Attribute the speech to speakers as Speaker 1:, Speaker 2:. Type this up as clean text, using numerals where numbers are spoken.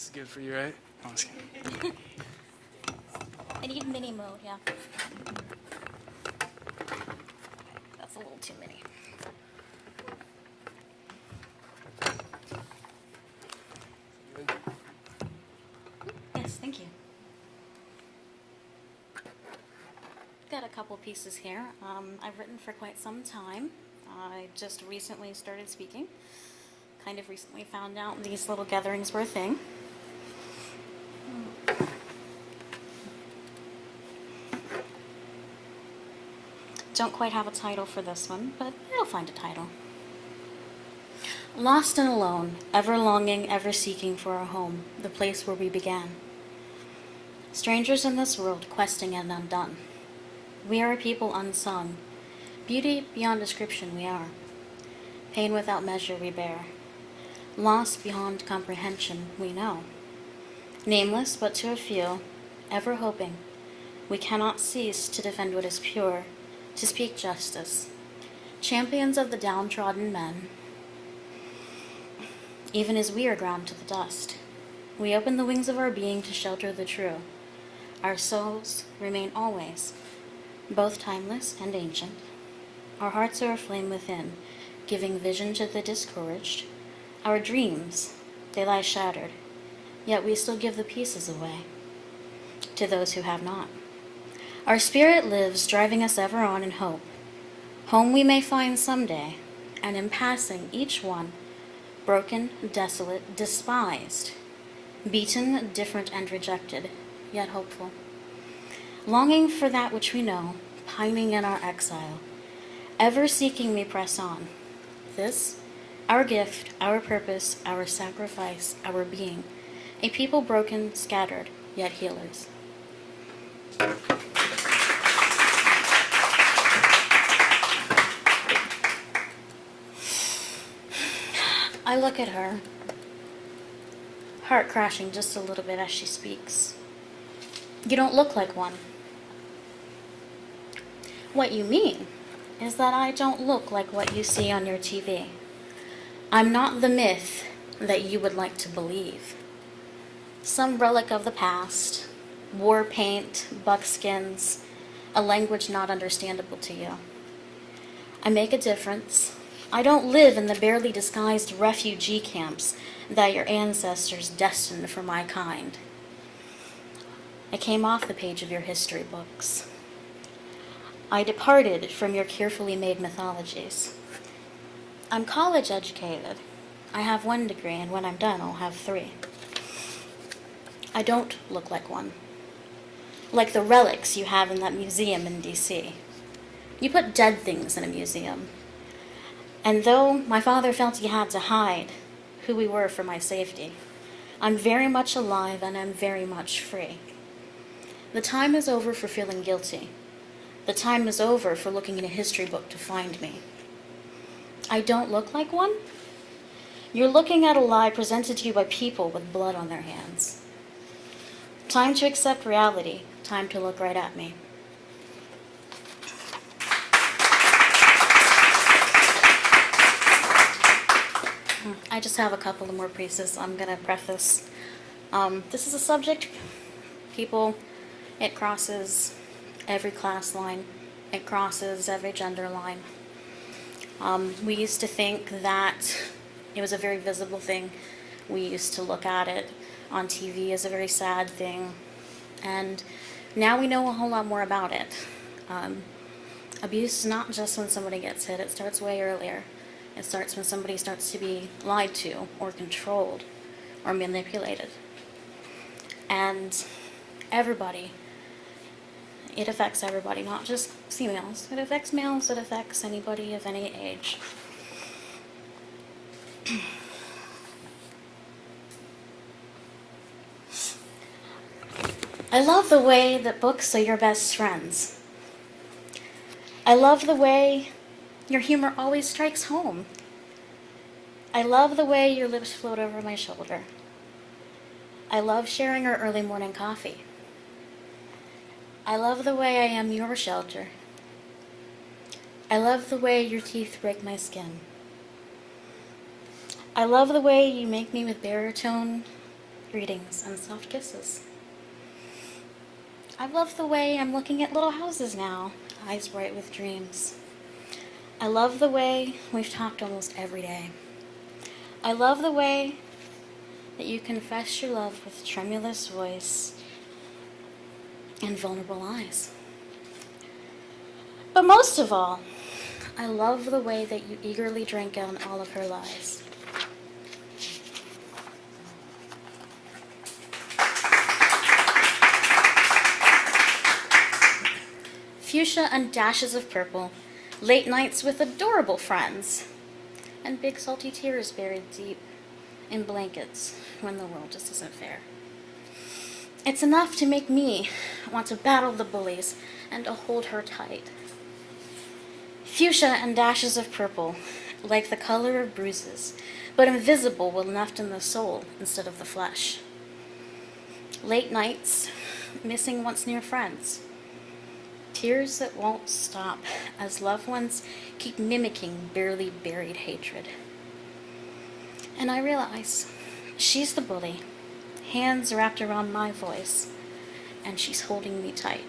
Speaker 1: It's good for you, right? No, I'm just kidding.
Speaker 2: I need mini mode, yeah. That's a little too mini. Yes, thank you. Got a couple pieces here. I've written for quite some time. I just recently started speaking. Kind of recently found out these little gatherings were a thing. Don't quite have a title for this one, but I'll find a title. Lost and alone, ever longing, ever seeking for a home, the place where we began. Strangers in this world, questing and undone. We are a people unsung. Beauty beyond description we are. Pain without measure we bear. Lost beyond comprehension we know. Nameless but to a few, ever hoping, we cannot cease to defend what is pure, to speak justice. Champions of the downtrodden men, even as we are ground to the dust, we open the wings of our being to shelter the true. Our souls remain always, both timeless and ancient. Our hearts are aflame within, giving vision to the discouraged. Our dreams, they lie shattered, yet we still give the pieces away to those who have not. Our spirit lives, driving us ever on in hope. Home we may find someday, and in passing each one, broken, desolate, despised, beaten, different, and rejected, yet hopeful. Longing for that which we know, pining in our exile, ever seeking we press on. This, our gift, our purpose, our sacrifice, our being, a people broken, scattered, yet healers. I look at her, heart crashing just a little bit as she speaks. You don't look like one. What you mean is that I don't look like what you see on your TV. I'm not the myth that you would like to believe. Some relic of the past, war paint, buckskins, a language not understandable to you. I make a difference. I don't live in the barely disguised refugee camps that your ancestors destined for my kind. I came off the page of your history books. I departed from your carefully made mythologies. I'm college educated. I have 1 degree, and when I'm done, I'll have 3. I don't look like one. Like the relics you have in that museum in D.C. You put dead things in a museum. And though my father felt he had to hide who we were for my safety, I'm very much alive and I'm very much free. The time is over for feeling guilty. The time is over for looking in a history book to find me. I don't look like one? You're looking at a lie presented to you by people with blood on their hands. Time to accept reality. Time to look right at me. I just have a couple of more pieces. I'm going to preface. This is a subject, people, it crosses every class line. It crosses every gender line. We used to think that it was a very visible thing. We used to look at it on TV as a very sad thing. And now we know a whole lot more about it. Abuse is not just when somebody gets hit. It starts way earlier. It starts when somebody starts to be lied to or controlled or manipulated. And everybody, it affects everybody, not just females. It affects males, it affects anybody of any age. I love the way that books are your best friends. I love the way your humor always strikes home. I love the way your lips float over my shoulder. I love sharing our early morning coffee. I love the way I am your shelter. I love the way your teeth break my skin. I love the way you make me with baritone greetings and soft kisses. I love the way I'm looking at little houses now, eyes bright with dreams. I love the way we've talked almost every day. I love the way that you confess your love with tremulous voice and vulnerable eyes. But most of all, I love the way that you eagerly drank down all of her lies. Fuchsia and dashes of purple, late nights with adorable friends, and big salty tears buried deep in blankets when the world just isn't fair. It's enough to make me want to battle the bullies and to hold her tight. Fuchsia and dashes of purple, like the color of bruises, but invisible when left in the soul instead of the flesh. Late nights, missing once near friends. Tears that won't stop as loved ones keep mimicking barely buried hatred. And I realize she's the bully, hands wrapped around my voice, and she's holding me tight.